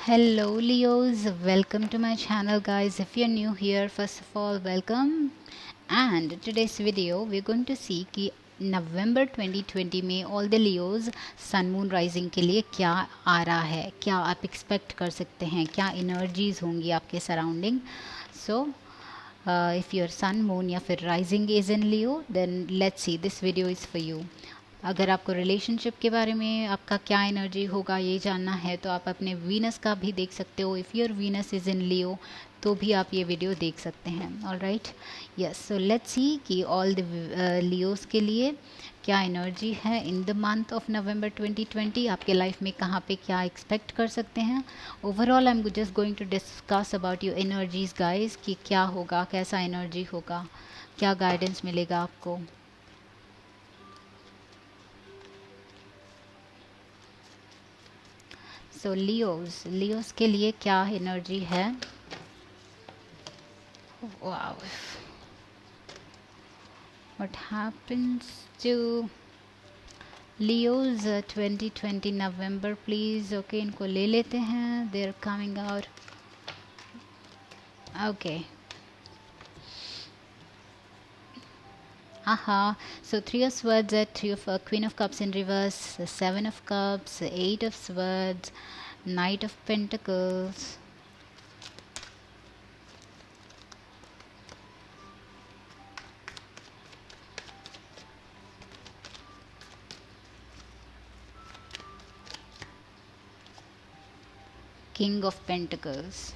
Hello Leos, welcome to my channel guys. If you're new here, first of all welcome. And today's video we're going to see कि नवंबर 2020 में all the Leos sun moon rising के लिए क्या आ रहा है, क्या आप एक्सपेक्ट कर सकते हैं, क्या एनर्जीज होंगी आपके surrounding. So if your sun moon या फिर rising is in Leo then let's see this video is for you. अगर आपको रिलेशनशिप के बारे में आपका क्या एनर्जी होगा ये जानना है तो आप अपने वीनस का भी देख सकते हो. If your Venus is in Leo तो भी आप ये वीडियो देख सकते हैं. All right, yes. So let's see कि ऑल द लियोस के लिए क्या एनर्जी है in the month of November 2020. आपके लाइफ में कहाँ पे क्या एक्सपेक्ट कर सकते हैं. Overall I am just going to discuss about your energies guys कि क्या होगा, कैसा एनर्जी होगा, क्या गाइडेंस मिलेगा आपको. सो लियोस के लिए क्या एनर्जी है. Wow, what happens to Leos 2020 November please. Okay, इनको ले लेते हैं. They are coming out. Okay, aha. So 3 of swords at queen of cups in reverse, 7 of cups, 8 of swords, knight of pentacles, king of pentacles,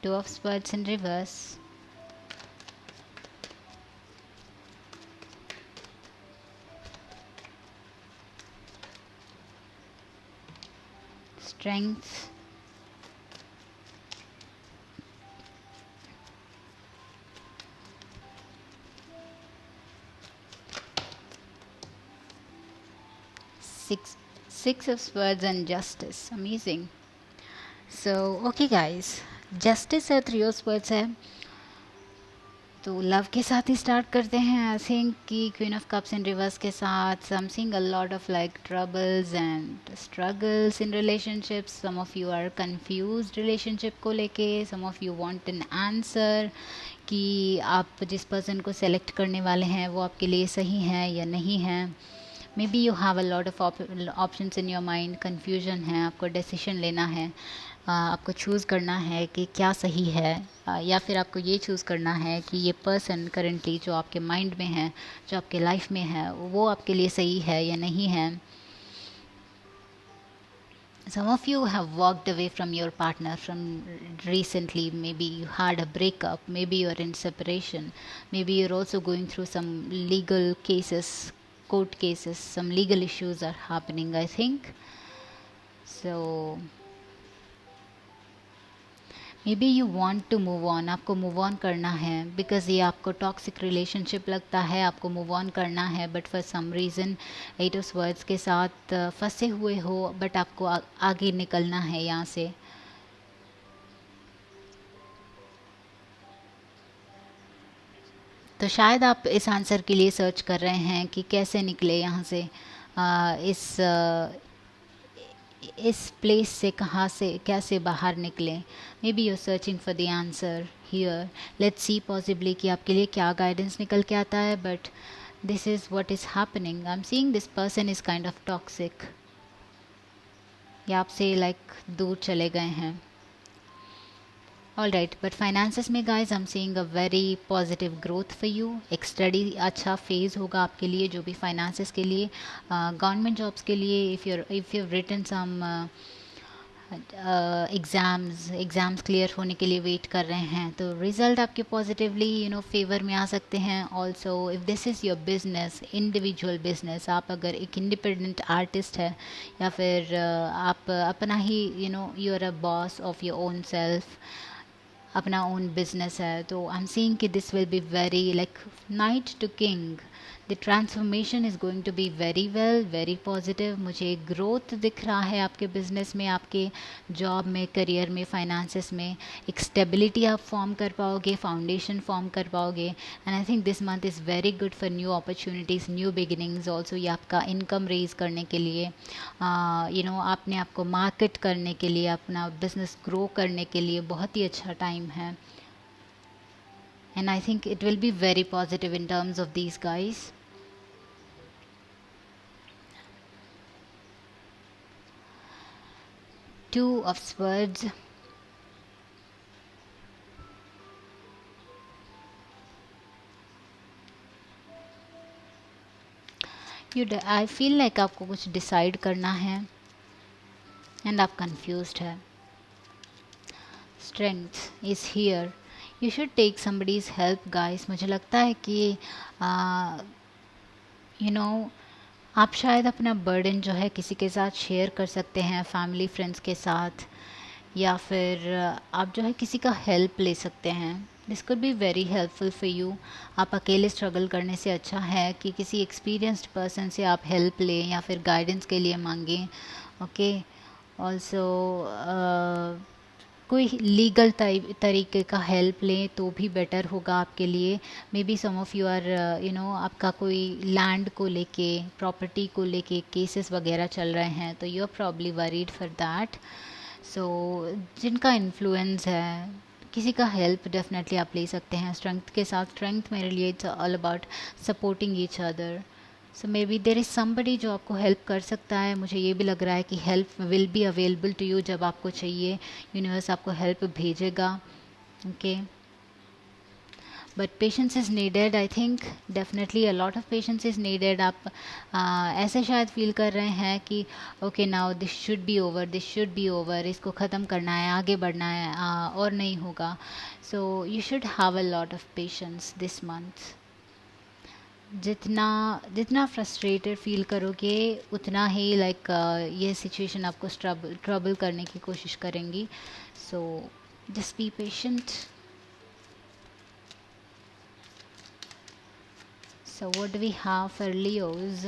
2 of swords in reverse, strength, six of swords and justice. Amazing. So okay guys, justice है, 3 of swords है. तो love के साथ ही start करते हैं. I think कि queen of cups in reverse के साथ I am seeing a lot of like troubles and struggles in relationships. Some of you are confused relationship को लेके. Some of you want an answer कि आप जिस person को select करने वाले हैं वो आपके लिए सही है या नहीं है. May be you have a lot of options in your mind. Confusion है, आपको डिसीजन लेना है, आपको चूज़ करना है कि क्या सही है. या फिर आपको ये चूज़ करना है कि ये पर्सन करेंटली जो आपके माइंड में है, जो आपके लाइफ में है, वो आपके लिए सही है या नहीं है. Some of you have walked away from your partner from recently. Maybe you had a breakup, maybe you're in separation, maybe you're also going through some legal cases, court cases, some legal issues are happening, I think. So maybe you want to move on. आपको move on करना है because ये आपको toxic relationship लगता है. आपको move on करना है but for some reason 8 of swords के साथ फंसे हुए हो. बट आपको आगे निकलना है यहाँ से. तो शायद आप इस आंसर के लिए सर्च कर रहे हैं कि कैसे निकले यहाँ से, इस प्लेस से कहाँ से कैसे बाहर निकलें. Maybe you're searching for the answer here. Let's see possibly कि आपके लिए क्या गाइडेंस निकल के आता है. But this is what is happening. I am seeing this person is kind of toxic. या आपसे लाइक दूर चले गए हैं. ऑल राइट, बट फाइनेंसेस में guys I am seeing a very positive growth for you. एक स्टडी अच्छा phase होगा आपके लिए जो भी फाइनेंसेस के लिए. गवर्नमेंट जॉब्स के लिए if you written some exams clear होने के लिए वेट कर रहे हैं तो रिज़ल्ट आपके पॉजिटिवली फेवर में आ सकते हैं. Also if this is your business, individual business, आप अगर एक इंडिपेंडेंट आर्टिस्ट है या फिर आप अपना ही you are a boss of your own self, अपना ओन बिजनेस है, तो आई एम सीइंग कि this will be very like knight to king. The transformation is going to be very well, very positive. मुझे एक growth दिख रहा है आपके बिजनेस में, आपके जॉब में, करियर में, फाइनेंसेस में। एक स्टेबिलिटी आप फॉर्म कर पाओगे, फाउंडेशन फॉर्म कर पाओगे। And I think this month is very good for new opportunities, new beginnings also. ये आपका इनकम रेज करने के लिए, आपने आपको मार्केट करने के लिए, अपना बिजनेस ग्रो करने के लिए बहुत ही अच्छा टाइम है। And I think it will be very positive in terms of these guys. Two of Swords. I feel like आपको कुछ डिसाइड करना है एंड आप कंफ्यूज्ड है। Strength is here, you should take somebody's help guys. मुझे लगता है कि आप शायद अपना बर्डन जो है किसी के साथ शेयर कर सकते हैं, फैमिली फ्रेंड्स के साथ, या फिर आप जो है किसी का हेल्प ले सकते हैं। This could be very helpful for you. आप अकेले स्ट्रगल करने से अच्छा है कि किसी एक्सपीरियंस्ड पर्सन से आप हेल्प लें या फिर गाइडेंस के लिए मांगें। ओके, ऑल्सो कोई लीगल तरीके का हेल्प लें तो भी बेटर होगा आपके लिए। May be some of you are आपका कोई लैंड को लेके, प्रॉपर्टी को लेके केसेस वगैरह चल रहे हैं, तो you are probably worried for that. So जिनका इन्फ्लुएंस है, किसी का हेल्प डेफिनेटली आप ले सकते हैं। स्ट्रेंथ के साथ, स्ट्रेंथ मेरे लिए it's all about supporting each other. So may be there is somebody जो आपको हेल्प कर सकता है। मुझे ये भी लग रहा है कि help will be available to you. जब आपको चाहिए, यूनिवर्स आपको हेल्प भेजेगा। Okay, but patience is needed. I think definitely a lot of patience is needed. आप ऐसे शायद फील कर रहे हैं कि okay now this should be over, this should be over, इसको ख़त्म करना है, आगे बढ़ना है, और नहीं होगा। So you should have a lot of patience this month. जितना जितना फ्रस्ट्रेटेड फील करोगे, उतना ही ये सिचुएशन आपको ट्रबल करने की कोशिश करेंगी। So just be patient. So what do we have for Leos?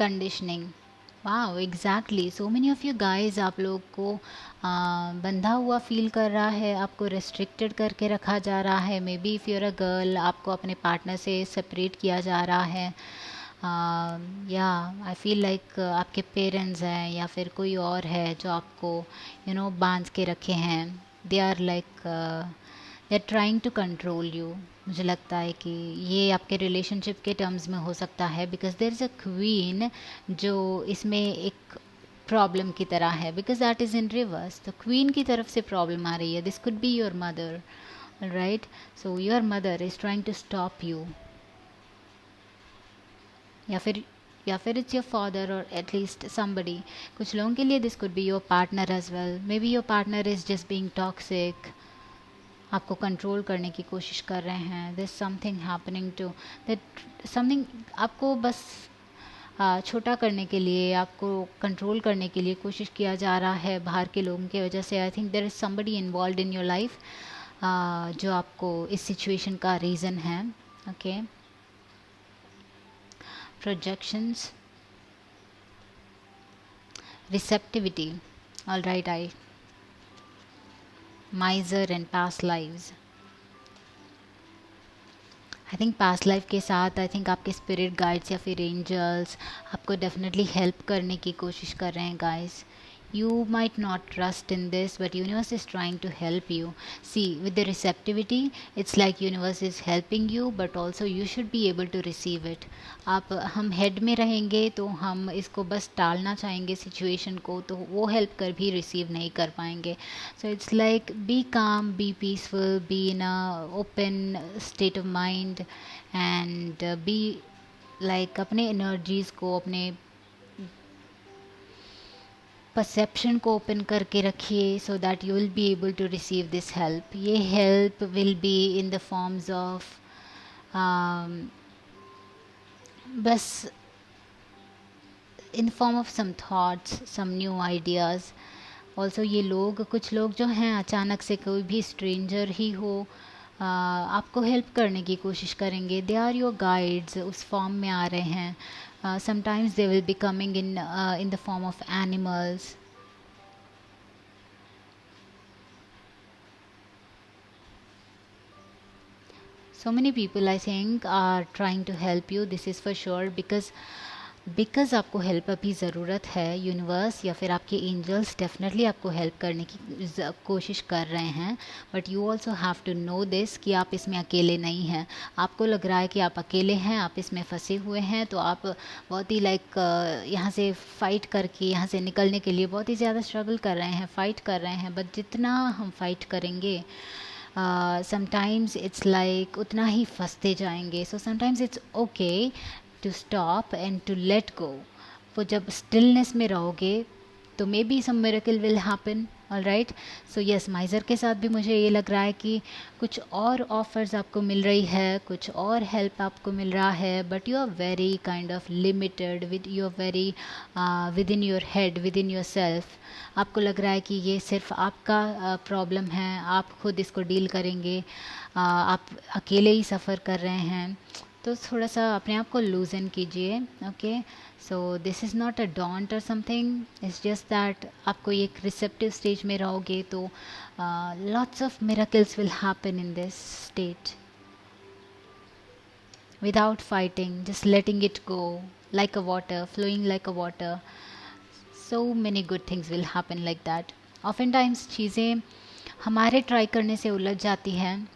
Conditioning. वाह, exactly, so many of you guys, आप लोग को बंधा हुआ फील कर रहा है, आपको रेस्ट्रिक्टेड करके रखा जा रहा है। May be if you're a girl, आपको अपने पार्टनर से सेपरेट किया जा रहा है। या आई फील लाइक आपके पेरेंट्स हैं या फिर कोई और है जो आपको बांध के रखे हैं। They are trying to control you. मुझे लगता है कि ये आपके रिलेशनशिप के टर्म्स में हो सकता है, because there is a queen जो इसमें एक प्रॉब्लम की तरह है, because that is in reverse. तो क्वीन की तरफ से प्रॉब्लम आ रही है। This could be your mother, right? So your mother is trying to stop you, या फिर इट्स योर फादर और एटलीस्ट समबडी। कुछ लोगों के लिए this could be your partner as well. Maybe your partner is just being toxic, आपको control करने की कोशिश कर रहे हैं। This something happening to that, something आपको बस छोटा करने के लिए, आपको कंट्रोल करने के लिए कोशिश किया जा रहा है बाहर के लोगों की वजह से। I think there is somebody involve in your life जो आपको इस सिचुएशन का रीज़न है। Okay, projections, receptivity. All right, miser and past lives. I think past life के साथ, आई थिंक आपके स्पिरिट गाइड्स या फिर एंजल्स आपको डेफिनेटली हेल्प करने की कोशिश कर रहे हैं guys. You might not trust in this, but universe is trying to help you. See, with the receptivity, it's like universe is helping you, but also you should be able to receive it. हम head में रहेंगे तो हम इसको बस टालना चाहेंगे situation को, तो वो हेल्प कर भी रिसीव नहीं कर पाएंगे। So it's like be calm, be peaceful, be in a open state of mind, and be like अपने एनर्जीज़ को, अपने परसेप्शन को ओपन करके रखिए, so that you will be able to receive this help. ये help will be in the forms of बस in form of some thoughts, some new ideas, also ये लोग, कुछ लोग जो हैं अचानक से कोई भी स्ट्रेंजर ही हो आपको हेल्प करने की कोशिश करेंगे. दे आर योर गाइड्स, उस फॉर्म में आ रहे हैं. Sometimes they will be coming in the form of animals. So many people I think are trying to help you, this is for sure, because आपको help अभी ज़रूरत है. Universe या फिर आपके एंजल्स डेफिनेटली आपको हेल्प करने की कोशिश कर रहे हैं. But you also have to know this कि आप इसमें अकेले नहीं हैं. आपको लग रहा है कि आप अकेले हैं, आप इसमें फंसे हुए हैं, तो आप बहुत ही यहाँ से फ़ाइट करके, यहाँ से निकलने के लिए बहुत ही ज़्यादा स्ट्रगल कर रहे हैं, फ़ाइट कर रहे हैं. बट जितना हम फाइट करेंगे समटाइम्स इट्स लाइक उतना ही फंसते जाएंगे. So sometimes it's okay to stop and to let go. वो जब स्टिलनेस में रहोगे तो may B some miracle will happen. Alright. So yes, माइज़र के साथ भी मुझे ये लग रहा है कि कुछ और ऑफर्स आपको मिल रही है, कुछ और हेल्प आपको मिल रहा है. But you are very kind of limited with, you are very within your head, within yourself. आपको लग रहा है कि ये सिर्फ आपका प्रॉब्लम है, आप खुद इसको डील करेंगे, आप अकेले ही सफ़र कर रहे हैं. तो थोड़ा सा अपने आप को लूजन कीजिए. Okay. So this is not a don't और समथिंग, इट्स जस्ट दैट आपको एक रिसेप्टिव स्टेज में रहोगे तो lots of miracles will happen in this state without fighting, just letting it go like a water, flowing like a water. So many good things will happen like that. Oftentimes चीज़ें हमारे try करने से उलझ जाती हैं,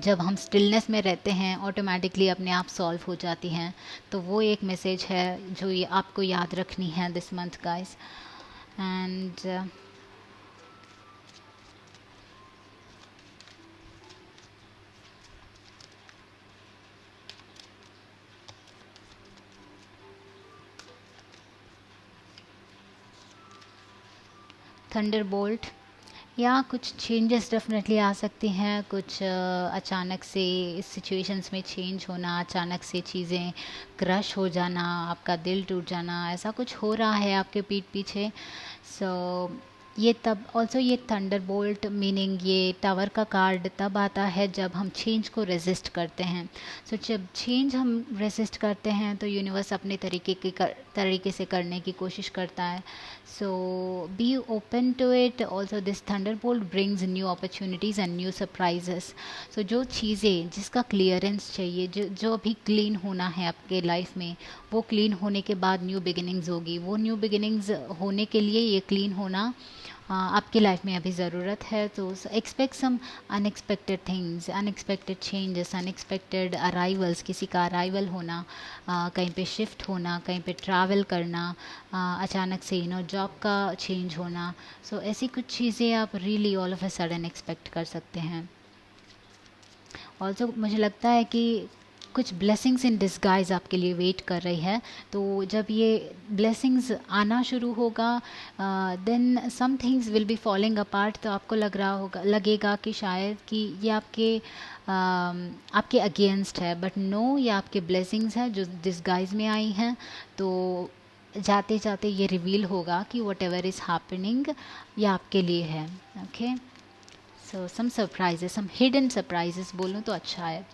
जब हम stillness में रहते हैं ऑटोमेटिकली अपने आप सॉल्व हो जाती हैं. तो वो एक मैसेज है जो ये आपको याद रखनी है this month guys. And Thunderbolt या कुछ चेंजेस डेफिनेटली आ सकती हैं. कुछ अचानक से इस सिचुएशंस में चेंज होना, अचानक से चीज़ें क्रश हो जाना, आपका दिल टूट जाना, ऐसा कुछ हो रहा है आपके पीठ पीछे. सो ये तब ऑल्सो ये थंडरबोल्ट मीनिंग ये टावर का कार्ड तब आता है जब हम चेंज को रेजिस्ट करते हैं. सो जब चेंज हम रेजिस्ट करते हैं तो यूनिवर्स अपने तरीके से करने की कोशिश करता है. So be open to it. Also this thunderbolt brings new opportunities and new surprises. So जो चीज़ें जिसका क्लियरेंस चाहिए, जो अभी क्लीन होना है आपके लाइफ में, वो क्लीन होने के बाद न्यू बिगिनिंग्स होगी. वो न्यू बिगिनिंग्स होने के लिए ये क्लीन होना आपकी लाइफ में अभी ज़रूरत है. तो expect some unexpected things, unexpected changes, unexpected arrivals. किसी का अराइवल होना, कहीं पे शिफ्ट होना, कहीं पे ट्रैवल करना, अचानक से जॉब का चेंज होना. सो ऐसी कुछ चीज़ें आप really all of a sudden expect कर सकते हैं. ऑल्सो मुझे लगता है कि कुछ ब्लेसिंग्स इन डिस्गाइज आपके लिए वेट कर रही है. तो जब ये ब्लेसिंग्स आना शुरू होगा then some things will be falling apart. तो आपको लगेगा कि शायद कि ये आपके अगेंस्ट है. बट नो, ये आपके ब्लेसिंग्स हैं जो डिस्गाइज में आई हैं. तो जाते जाते ये रिवील होगा कि वट एवर इज़ हैपनिंग ये आपके लिए है. ओके. सो सम सरप्राइजेस, सम हिडन सरप्राइजेस बोलूँ तो अच्छा है.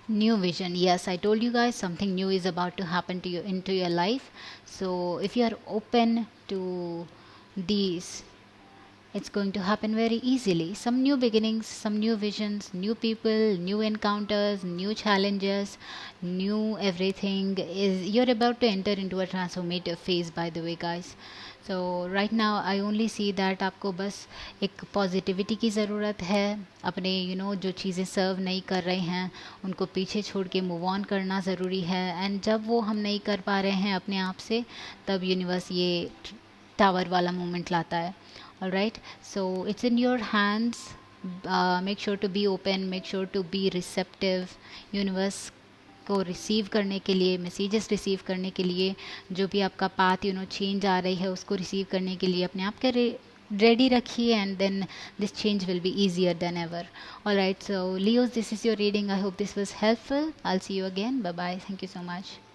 New vision, yes, I told you guys something new is about to happen to you into your life. So if you are open to these, it's going to happen very easily. Some new beginnings, some new visions, new people, new encounters, new challenges, new everything. Is you're about to enter into a transformative phase, by the way guys. So right now I only see that आपको बस एक positivity की ज़रूरत है. अपने जो चीज़ें सर्व नहीं कर रहे हैं उनको पीछे छोड़ के मूव ऑन करना ज़रूरी है. एंड जब वो हम नहीं कर पा रहे हैं अपने आप से, तब यूनिवर्स ये टावर वाला मोमेंट लाता है. Alright. So it's in your hands. Make sure to be open, make sure to be receptive. Universe को रिसीव करने के लिए, मैसेजेस रिसीव करने के लिए, जो भी आपका पाथ चेंज आ रही है उसको रिसीव करने के लिए अपने आप के रेडी रखिए. And then this change will be easier than ever. Alright. So Leos, this is your reading. I hope this was helpful. I will see you again. Bye bye. Thank you so much.